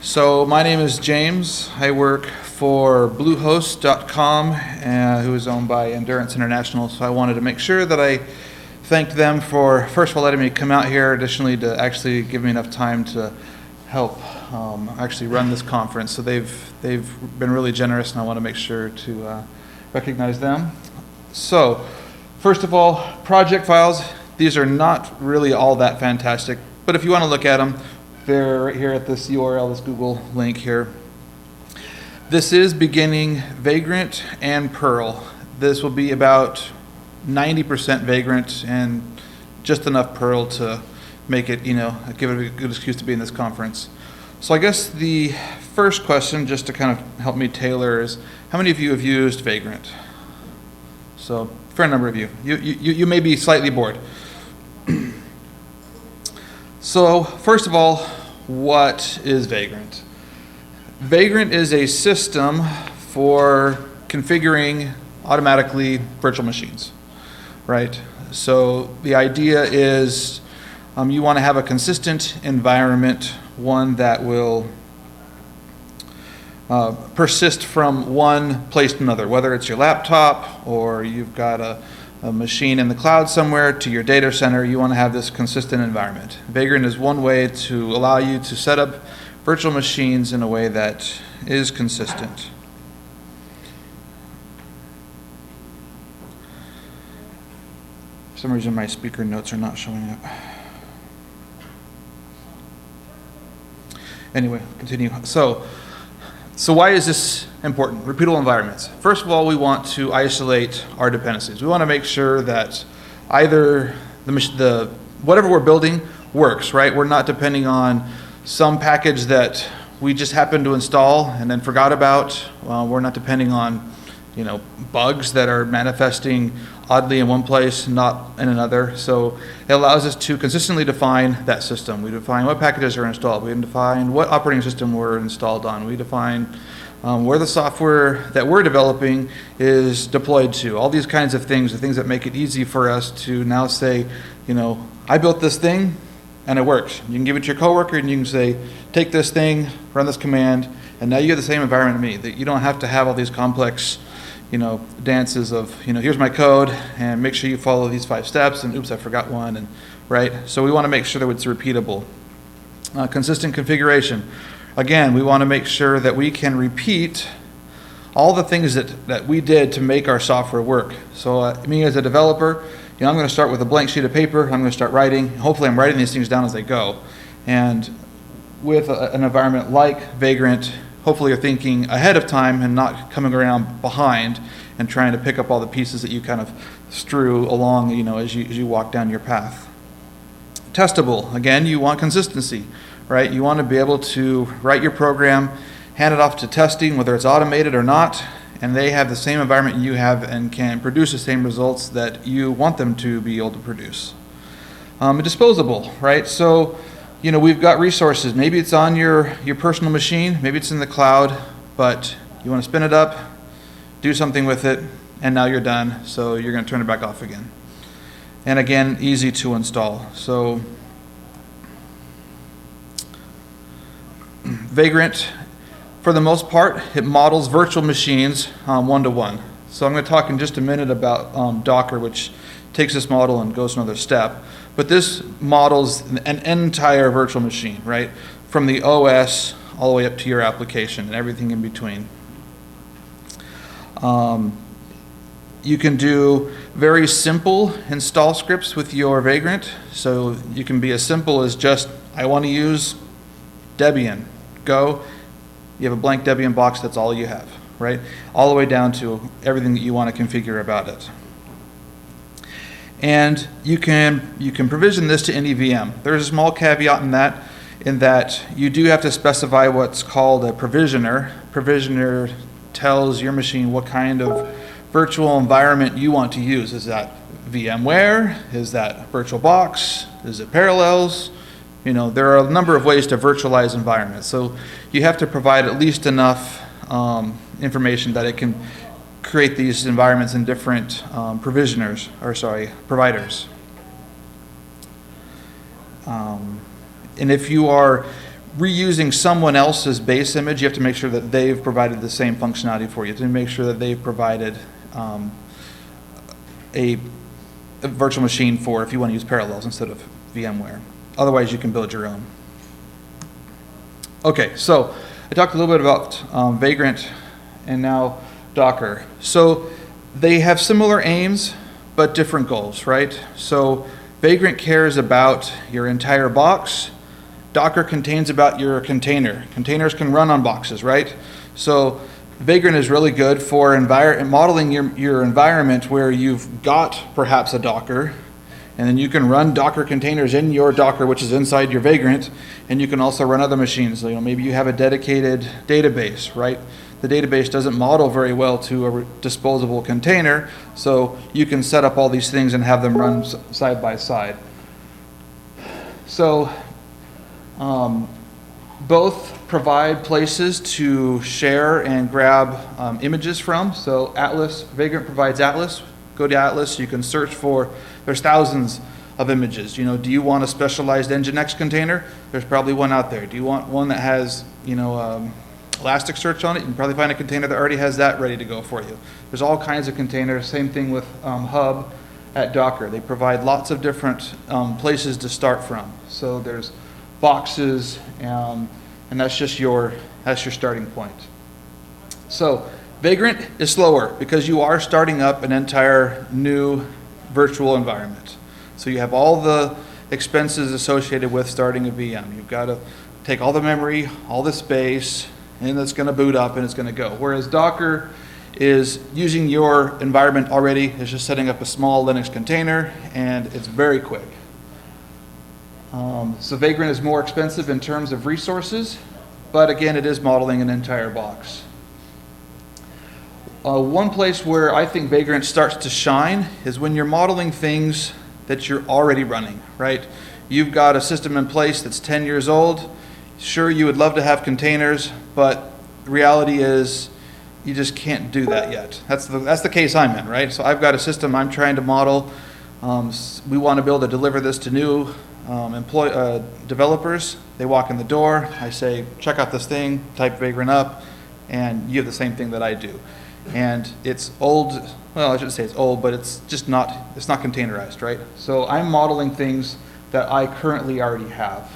So my name is James. I work for Bluehost.com, who is owned by Endurance International. So I wanted to make sure that I thanked them for, first of all, letting me come out here, additionally to actually give me enough time to help actually run this conference. So they've been really generous, and I want to make sure to recognize them. So first of all, project files. These are not really all that fantastic, but if you want to look at them, they're right here at this URL, this Google link here. This is beginning Vagrant and Perl. This will be about 90% Vagrant and just enough Perl to make it, give it a good excuse to be in this conference. So I guess the first question, just to kind of help me tailor, is how many of you have used Vagrant? So fair number of you. You may be slightly bored. So first of all, what is Vagrant? Vagrant is a system for configuring automatically virtual machines, right? So the idea is you want to have a consistent environment, one that will persist from one place to another, whether it's your laptop or you've got a machine in the cloud somewhere to your data center. You want to have this consistent environment. Vagrant is one way to allow you to set up virtual machines in a way that is consistent. For some reason my speaker notes are not showing up. Anyway, continue. So why is this important? Repeatable environments. First of all, we want to isolate our dependencies. We want to make sure that either the whatever we're building works, right? We're not depending on some package that we just happened to install and then forgot about. We're not depending on bugs that are manifesting oddly in one place, not in another. So it allows us to consistently define that system. We define what packages are installed. We define what operating system we're installed on. We define where the software that we're developing is deployed to. All these kinds of things, the things that make it easy for us to now say, I built this thing and it works. You can give it to your coworker and you can say, take this thing, run this command, and now you have the same environment as me. That you don't have to have all these complex dances of, here's my code and make sure you follow these 5 steps and oops, I forgot one, and right? So we want to make sure that it's repeatable. Consistent configuration. Again, we want to make sure that we can repeat all the things that we did to make our software work. So me as a developer, I'm going to start with a blank sheet of paper. I'm going to start writing. Hopefully I'm writing these things down as I go. And with an environment like Vagrant, hopefully you're thinking ahead of time and not coming around behind and trying to pick up all the pieces that you kind of strew along, as you walk down your path. Testable. Again, you want consistency, right? You want to be able to write your program, hand it off to testing, whether it's automated or not, and they have the same environment you have and can produce the same results that you want them to be able to produce. Disposable, right? So we've got resources. Maybe it's on your personal machine, maybe it's in the cloud, but you want to spin it up, do something with it, and now you're done. So you're going to turn it back off again. And again, easy to install. So Vagrant, for the most part, it models virtual machines one-to-one. So I'm going to talk in just a minute about Docker, which takes this model and goes another step. But this models an entire virtual machine, right? From the OS all the way up to your application and everything in between. You can do very simple install scripts with your Vagrant. So you can be as simple as just, I want to use Debian. Go. You have a blank Debian box, that's all you have, right? All the way down to everything that you want to configure about it. And you can provision this to any VM. There's a small caveat in that you do have to specify what's called a provisioner. Provisioner tells your machine what kind of virtual environment you want to use. Is that VMware? Is that VirtualBox? Is it Parallels? There are a number of ways to virtualize environments. So you have to provide at least enough information that it can create these environments in different providers. And if you are reusing someone else's base image, you have to make sure that they've provided the same functionality for you, to make sure that they've provided a virtual machine for if you want to use Parallels instead of VMware. Otherwise, you can build your own. Okay, so I talked a little bit about Vagrant and now Docker. So they have similar aims, but different goals, right? So Vagrant cares about your entire box. Docker contains about your container. Containers can run on boxes, right? So Vagrant is really good for modeling your environment where you've got perhaps a Docker, and then you can run Docker containers in your Docker, which is inside your Vagrant, and you can also run other machines. So, maybe you have a dedicated database, right? The database doesn't model very well to a disposable container, so you can set up all these things and have them run side by side. So both provide places to share and grab images from. So Vagrant provides Atlas. Go to Atlas, you can search for, there's thousands of images. Do you want a specialized Nginx container? There's probably one out there. Do you want one that has, Elasticsearch on it? You can probably find a container that already has that ready to go for you. There's all kinds of containers. Same thing with Hub at Docker. They provide lots of different places to start from. So there's boxes, and that's just your starting point. So Vagrant is slower because you are starting up an entire new virtual environment. So you have all the expenses associated with starting a VM. You've got to take all the memory, all the space, and it's going to boot up and it's going to go. Whereas Docker is using your environment already. It's just setting up a small Linux container, and it's very quick. So Vagrant is more expensive in terms of resources, but again, it is modeling an entire box. One place where I think Vagrant starts to shine is when you're modeling things that you're already running, right? You've got a system in place that's 10 years old. Sure, you would love to have containers, but the reality is you just can't do that yet. That's the case I'm in, right? So I've got a system I'm trying to model. We want to be able to deliver this to new developers. They walk in the door. I say, check out this thing, type Vagrant up, and you have the same thing that I do. And it's old, well, I shouldn't say it's old, but it's not containerized, right? So I'm modeling things that I currently already have.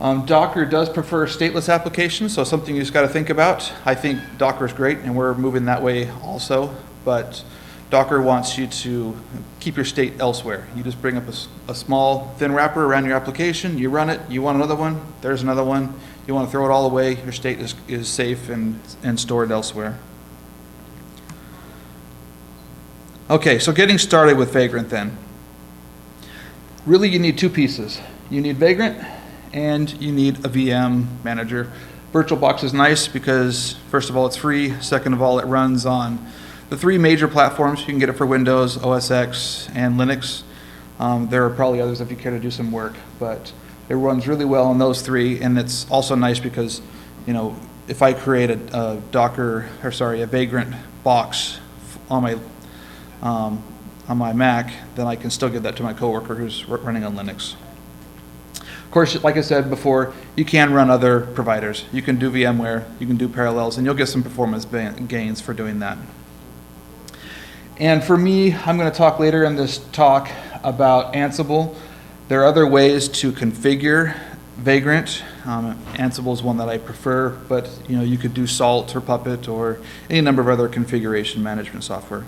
Docker does prefer stateless applications, so something you just got to think about. I think Docker is great, and we're moving that way also, but Docker wants you to keep your state elsewhere. You just bring up a small thin wrapper around your application, you run it, you want another one, there's another one. You want to throw it all away, your state is safe and stored elsewhere. Okay, so getting started with Vagrant then. Really you need two pieces. You need Vagrant and you need a VM manager. VirtualBox is nice because first of all it's free, second of all it runs on the three major platforms. You can get it for Windows, OS X, and Linux. There are probably others if you care to do some work, but it runs really well on those three, and it's also nice because, if I create a Vagrant box on my Mac, then I can still give that to my coworker who's running on Linux. Of course, like I said before, you can run other providers. You can do VMware, you can do Parallels, and you'll get some performance gains for doing that. And for me, I'm going to talk later in this talk about Ansible. There are other ways to configure Vagrant. Ansible is one that I prefer, but you could do Salt or Puppet or any number of other configuration management software.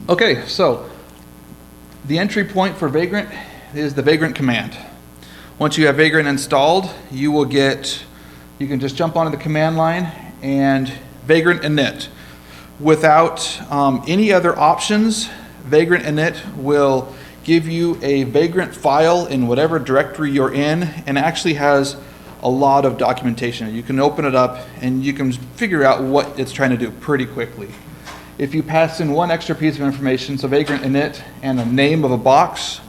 Okay, so the entry point for Vagrant is the Vagrant command. Once you have Vagrant installed, you can just jump onto the command line and Vagrant init. Without any other options, Vagrant init will give you a Vagrant file in whatever directory you're in, and actually has a lot of documentation. You can open it up and you can figure out what it's trying to do pretty quickly. If you pass in one extra piece of information, so Vagrant init and a name of a box,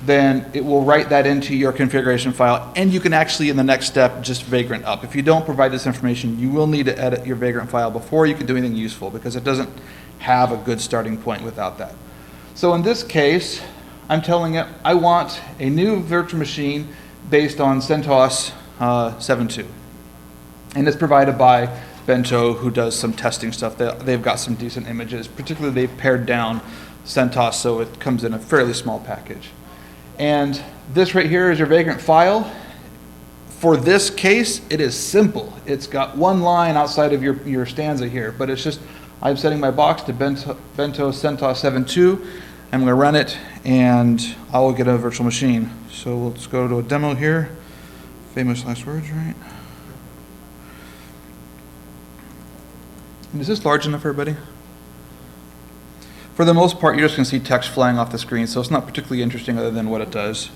then it will write that into your configuration file, and you can actually, in the next step, just Vagrant up. If you don't provide this information, you will need to edit your Vagrant file before you can do anything useful, because it doesn't have a good starting point without that. So in this case, I'm telling it I want a new virtual machine based on CentOS 7.2. And it's provided by Bento, who does some testing stuff. They've got some decent images. Particularly, they've pared down CentOS, so it comes in a fairly small package. And this right here is your Vagrant file. For this case, it is simple. It's got one line outside of your stanza here, but it's just, I'm setting my box to Bento CentOS 7.2. I'm going to run it, and I will get a virtual machine. So let's go to a demo here. Famous last words, right? And is this large enough for everybody? For the most part, you're just going to see text flying off the screen, so it's not particularly interesting other than what it does.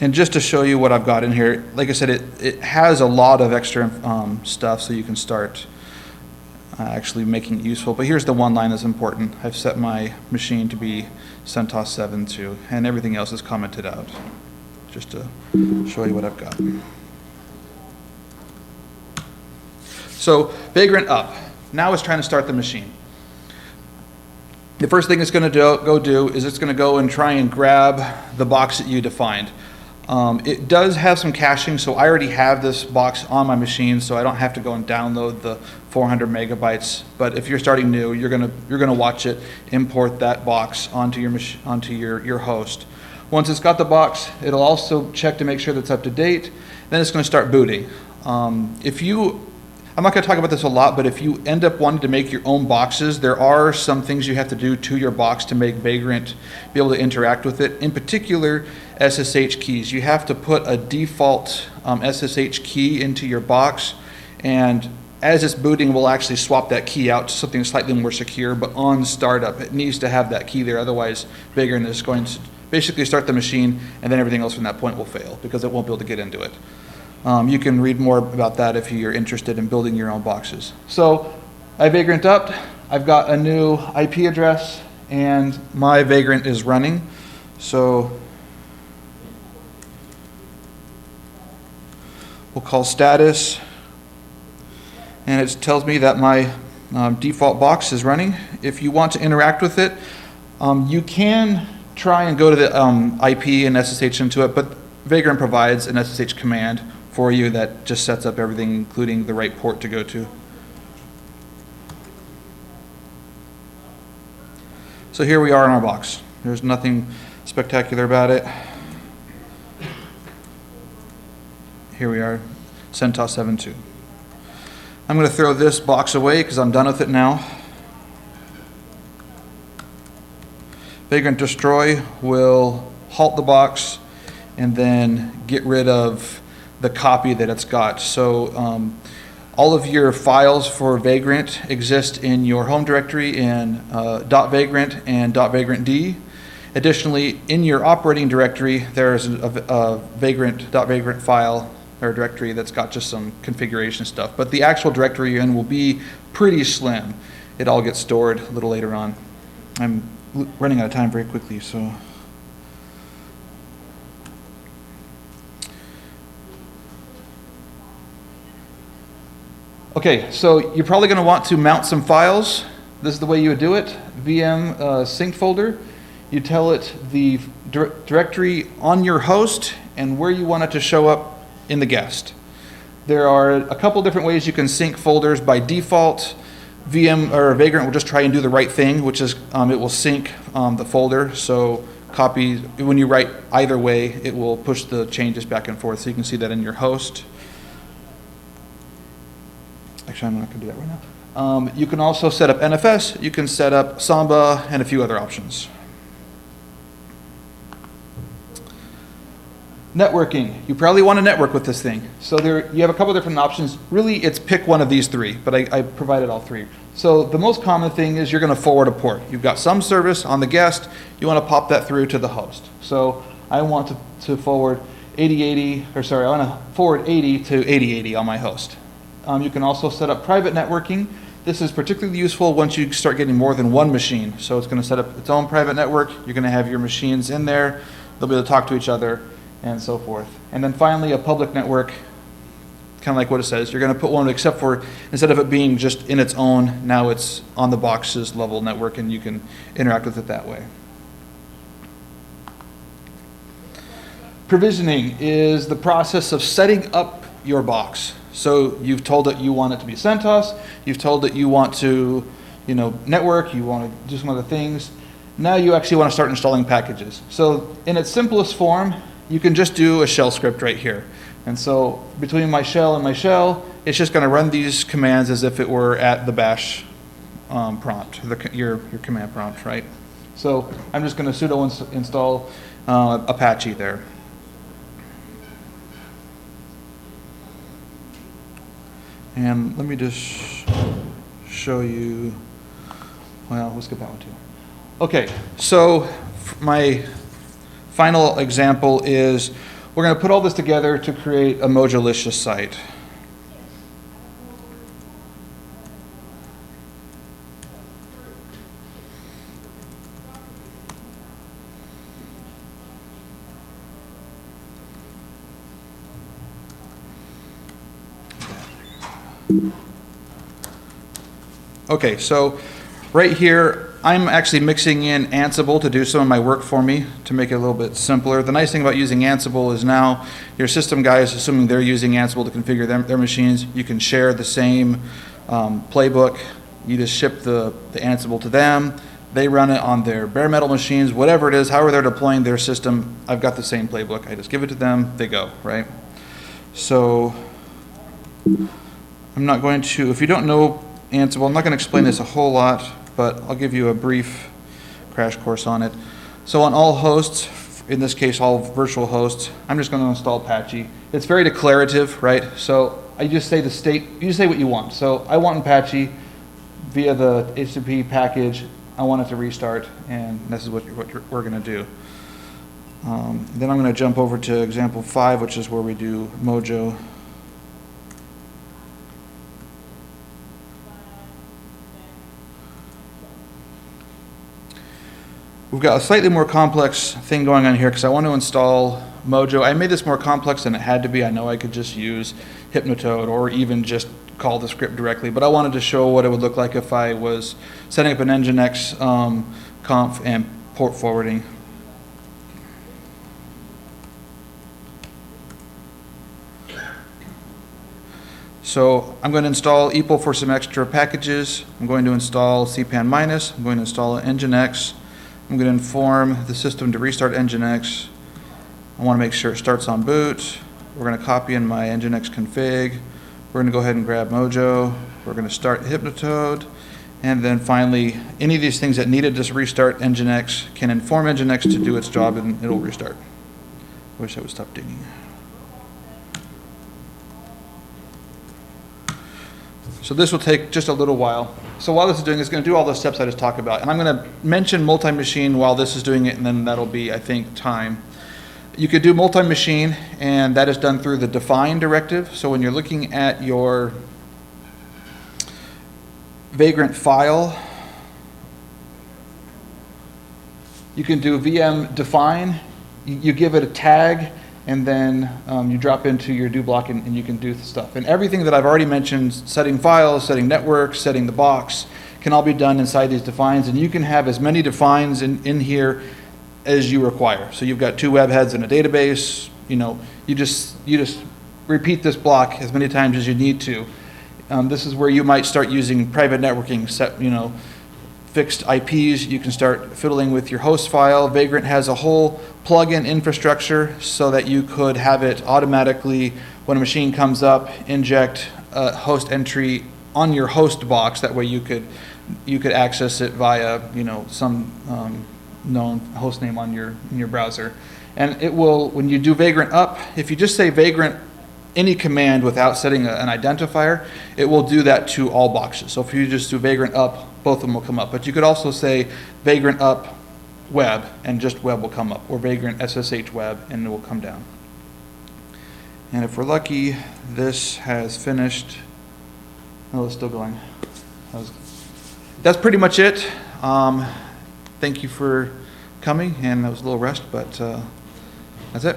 And just to show you what I've got in here, like I said, it has a lot of extra stuff, so you can start actually making it useful. But here's the one line that's important. I've set my machine to be CentOS 7.2, and everything else is commented out, just to show you what I've got. So Vagrant up. Now it's trying to start the machine. The first thing it's going to do is it's going to go and try and grab the box that you defined. It does have some caching, so I already have this box on my machine, so I don't have to go and download the 400 megabytes. But if you're starting new, you're gonna watch it import that box onto your host. Once it's got the box, it'll also check to make sure that's up to date. Then it's going to start booting. I'm not going to talk about this a lot, but if you end up wanting to make your own boxes, there are some things you have to do to your box to make Vagrant be able to interact with it. In particular, SSH keys. You have to put a default SSH key into your box, and as it's booting, we'll actually swap that key out to something slightly more secure, but on startup, it needs to have that key there. Otherwise, Vagrant is going to basically start the machine, and then everything else from that point will fail because it won't be able to get into it. You can read more about that if you're interested in building your own boxes. So I Vagrant up. I've got a new IP address, and my Vagrant is running. So we'll call status, and it tells me that my default box is running. If you want to interact with it, you can try and go to the IP and SSH into it, but Vagrant provides an SSH command for you that just sets up everything, including the right port to go to. So here we are in our box. There's nothing spectacular about it. Here we are, CentOS 7.2. I'm going to throw this box away because I'm done with it now. Vagrant destroy will halt the box and then get rid of the copy that it's got. So all of your files for Vagrant exist in your home directory in .vagrant and .vagrantd. Additionally, in your operating directory, there's a .vagrant file or directory that's got just some configuration stuff. But the actual directory you're in will be pretty slim. It all gets stored a little later on. I'm running out of time very quickly, so. Okay, so you're probably going to want to mount some files. This is the way you would do it. VM sync folder. You tell it the directory on your host and where you want it to show up in the guest. There are a couple different ways you can sync folders. By default, VM or Vagrant will just try and do the right thing, which is it will sync the folder. So copy, when you write either way, it will push the changes back and forth. So you can see that in your host. Actually, I'm not going to do that right now. You can also set up NFS, you can set up Samba, and a few other options. Networking. You probably want to network with this thing. So you have a couple different options. Really, it's pick one of these three, but I provided all three. So the most common thing is you're going to forward a port. You've got some service on the guest, you want to pop that through to the host. So I want to forward 8080, or sorry, I want to forward 80 to 8080 on my host. You can also set up private networking. This is particularly useful once you start getting more than one machine. So it's going to set up its own private network. You're going to have your machines in there. They'll be able to talk to each other, and so forth. And then finally, a public network, kind of like what it says. You're going to put one, except for instead of it being just in its own, now it's on the box's level network, and you can interact with it that way. Provisioning is the process of setting up your box. So you've told it you want it to be CentOS, you've told it you want to, network, you want to do some other things. Now you actually want to start installing packages. So in its simplest form, you can just do a shell script right here. And so between my shell and my shell, it's just going to run these commands as if it were at the bash prompt, your command prompt, right? So I'm just going to sudo install Apache there. And let me just show you, well, let's get that one too. Okay, so my final example is we're going to put all this together to create a Mojolicious site. Okay, so right here, I'm actually mixing in Ansible to do some of my work for me to make it a little bit simpler. The nice thing about using Ansible is now your system guys, assuming they're using Ansible to configure their machines, you can share the same playbook. You just ship the Ansible to them. They run it on their bare metal machines, whatever it is, however they're deploying their system. I've got the same playbook. I just give it to them, they go, right? So I'm not going to, if you don't know Ansible, I'm not going to explain this a whole lot, but I'll give you a brief crash course on it. So on all hosts, in this case all virtual hosts, I'm just going to install Apache. It's very declarative, right? So I just say the state, you say what you want. So I want Apache via the HTTP package, I want it to restart, and this is what we're going to do. Then I'm going to jump over to example 5, which is where we do Mojo. We've got a slightly more complex thing going on here because I want to install Mojo. I made this more complex than it had to be. I know I could just use Hypnotoad or even just call the script directly, but I wanted to show what it would look like if I was setting up an Nginx conf and port forwarding. So I'm going to install EPEL for some extra packages. I'm going to install cpan-. I'm going to install Nginx. I'm going to inform the system to restart Nginx. I want to make sure it starts on boot. We're going to copy in my Nginx config. We're going to go ahead and grab Mojo. We're going to start Hypnotoad. And then finally, any of these things that needed to restart Nginx can inform Nginx to do its job and it'll restart. I wish I would stop digging. So this will take just a little while. So while this is doing, it's going to do all those steps I just talked about. And I'm going to mention multi-machine while this is doing it, and then that'll be, I think, time. You could do multi-machine, and that is done through the define directive. So when you're looking at your Vagrant file, you can do VM define. You give it a tag, and then you drop into your do block and you can do stuff. And everything that I've already mentioned, setting files, setting networks, setting the box, can all be done inside these defines. And you can have as many defines in here as you require. So you've got 2 web heads and a database. You just repeat this block as many times as you need to. This is where you might start using private networking, fixed IPs. You can start fiddling with your host file. Vagrant has a whole plug-in infrastructure so that you could have it automatically, when a machine comes up, inject a host entry on your host box. That way you could access it via some known host name on your browser. And it will, when you do Vagrant up, if you just say Vagrant any command without setting an identifier, it will do that to all boxes. So if you just do Vagrant up, both of them will come up. But you could also say Vagrant up web, and just web will come up, or Vagrant SSH web, and it will come down. And if we're lucky, this has finished. Oh, it's still going. That's pretty much it. Thank you for coming, and that was a little rest, but that's it.